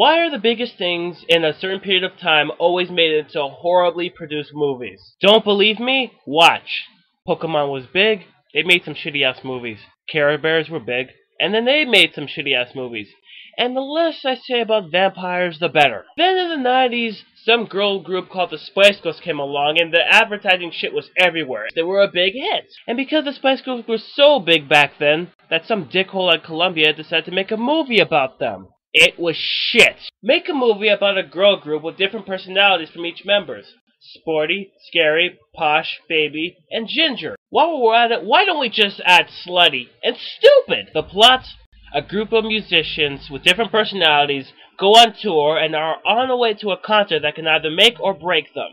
Why are the biggest things in a certain period of time always made into horribly produced movies? Don't believe me? Watch. Pokemon was big, they made some shitty ass movies. Care Bears were big, and then they made some shitty ass movies. And the less I say about vampires, the better. Then in the 90s, some girl group called the Spice Girls came along, and the advertising shit was everywhere. They were a big hit. And because the Spice Girls were so big back then, that some dickhole at Columbia decided to make a movie about them. It was shit. Make a movie about a girl group with different personalities from each members. Sporty, scary, posh, baby, and ginger. While we're at it, why don't we just add slutty and stupid? The plot: a group of musicians with different personalities go on tour and are on the way to a concert that can either make or break them.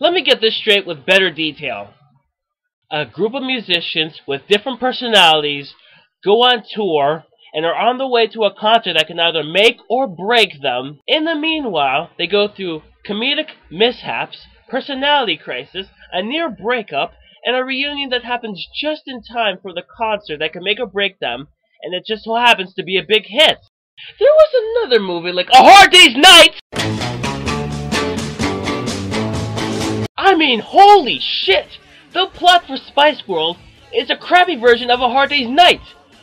Let me get this straight with better detail. A group of musicians with different personalities go on tour and are on the way to a concert that can either make or break them. In the meanwhile, they go through comedic mishaps, personality crisis, a near breakup, and a reunion that happens just in time for the concert that can make or break them, and it just so happens to be a big hit. There was another movie like A Hard Day's Night! I mean, holy shit! The plot for Spice World is a crappy version of A Hard Day's Night.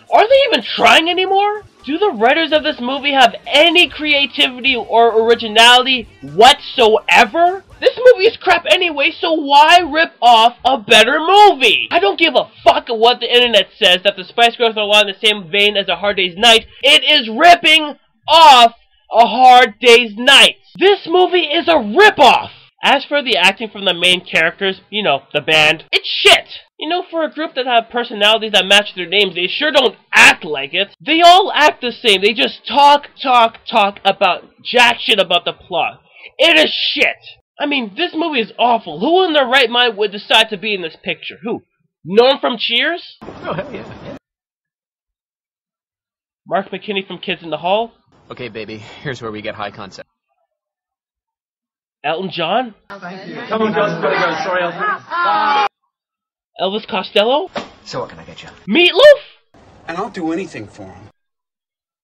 Are they even trying anymore? Do the writers of this movie have any creativity or originality whatsoever? This movie is crap anyway, so why rip off a better movie? I don't give a fuck what the internet says that the Spice Girls are along the same vein as A Hard Day's Night. It is ripping off A Hard Day's Night. This movie is a ripoff. As for the acting from the main characters, you know, the band, it's shit. You know, for a group that have personalities that match their names, they sure don't act like it. They all act the same. They just talk about jack shit about the plot. It is shit. I mean, this movie is awful. Who in their right mind would decide to be in this picture? Who? Norm from Cheers? Oh, hell yeah. Mark McKinney from Kids in the Hall? Okay, baby, here's where we get high concept. Elton John? Thank you. Come on, girls, gotta go. Sorry, Elton. Elvis Costello? So what can I get you? Meatloaf? And I'll do anything for him.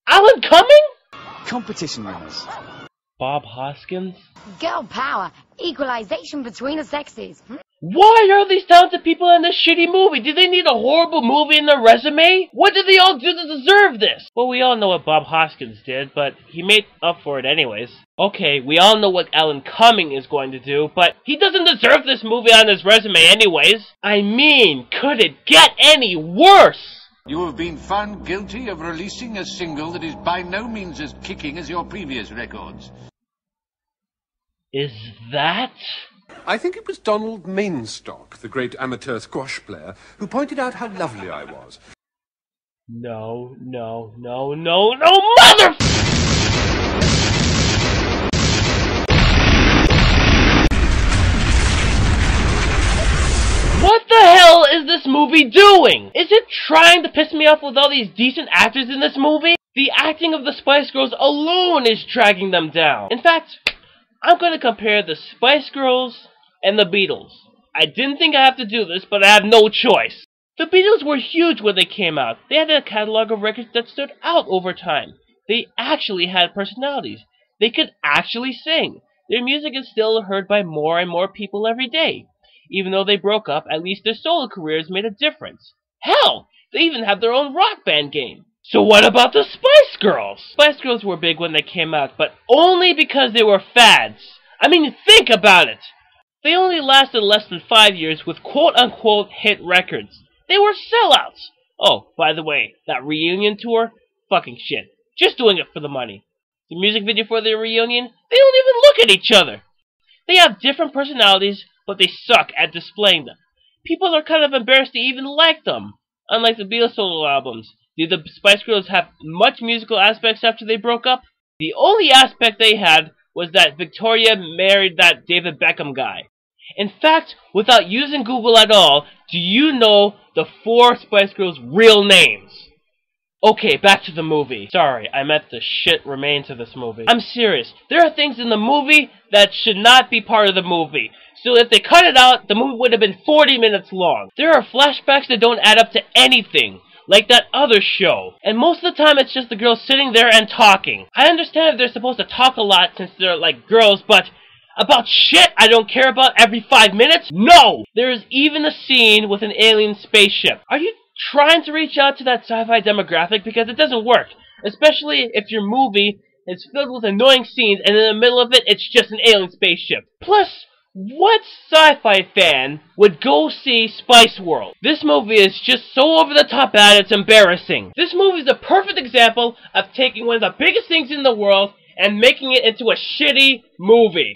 Alan Cumming? Competition rules. Bob Hoskins? Girl power. Equalization between the sexes. Why are these talented people in this shitty movie? Did they need a horrible movie in their resume? What did they all do to deserve this? Well, we all know what Bob Hoskins did, but he made up for it anyways. Okay, we all know what Alan Cumming is going to do, but he doesn't deserve this movie on his resume anyways. I mean, could it get any worse? You have been found guilty of releasing a single that is by no means as kicking as your previous records. Is that? I think it was Donald Mainstock, the great amateur squash player, who pointed out how lovely I was. No, mother... What the hell is this movie doing? Is it trying to piss me off with all these decent actors in this movie? The acting of the Spice Girls alone is dragging them down. In fact, I'm going to compare the Spice Girls and the Beatles. I didn't think I have to do this, but I have no choice. The Beatles were huge when they came out. They had a catalog of records that stood out over time. They actually had personalities. They could actually sing. Their music is still heard by more and more people every day. Even though they broke up, at least their solo careers made a difference. Hell, they even have their own rock band game. So what about the Spice Girls? Spice Girls were big when they came out, but only because they were fads. I mean, think about it. They only lasted less than 5 years with quote-unquote hit records. They were sellouts. Oh, by the way, that reunion tour? Fucking shit. Just doing it for the money. The music video for their reunion? They don't even look at each other. They have different personalities, but they suck at displaying them. People are kind of embarrassed to even like them. Unlike the Beatles solo albums, did the Spice Girls have much musical aspects after they broke up? The only aspect they had was that Victoria married that David Beckham guy. In fact, without using Google at all, do you know the 4 Spice Girls' real names? Okay, back to the movie. Sorry, I meant the shit remains of this movie. I'm serious. There are things in the movie that should not be part of the movie. So if they cut it out, the movie would have been 40 minutes long. There are flashbacks that don't add up to anything. like that other show. And most of the time it's just the girls sitting there and talking. I understand if they're supposed to talk a lot since they're like girls, but about shit I don't care about every 5 minutes? No! There is even a scene with an alien spaceship. Are you trying to reach out to that sci-fi demographic? Because it doesn't work. Especially if your movie is filled with annoying scenes and in the middle of it it's just an alien spaceship. Plus, what sci-fi fan would go see Spice World? This movie is just so over the top bad it's embarrassing. This movie is a perfect example of taking one of the biggest things in the world and making it into a shitty movie.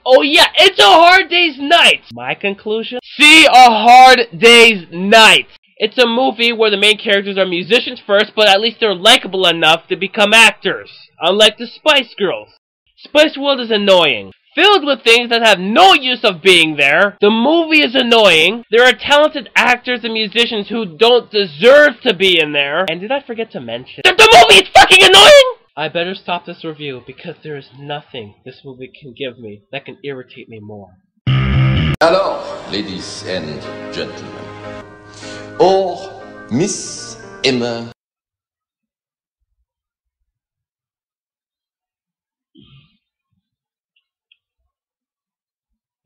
Oh yeah, it's A Hard Day's Night. My conclusion? See A Hard Day's Night. It's a movie where the main characters are musicians first, but at least they're likable enough to become actors. Unlike the Spice Girls. Spice World is annoying. Filled with things that have no use of being there. The movie is annoying. There are talented actors and musicians who don't deserve to be in there. And did I forget to mention that the movie is fucking annoying? I better stop this review because there is nothing this movie can give me that can irritate me more. Alors, ladies and gentlemen, or Miss Emma.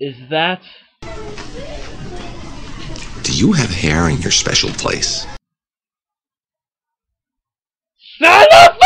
Is that... Do you have hair in your special place? Son of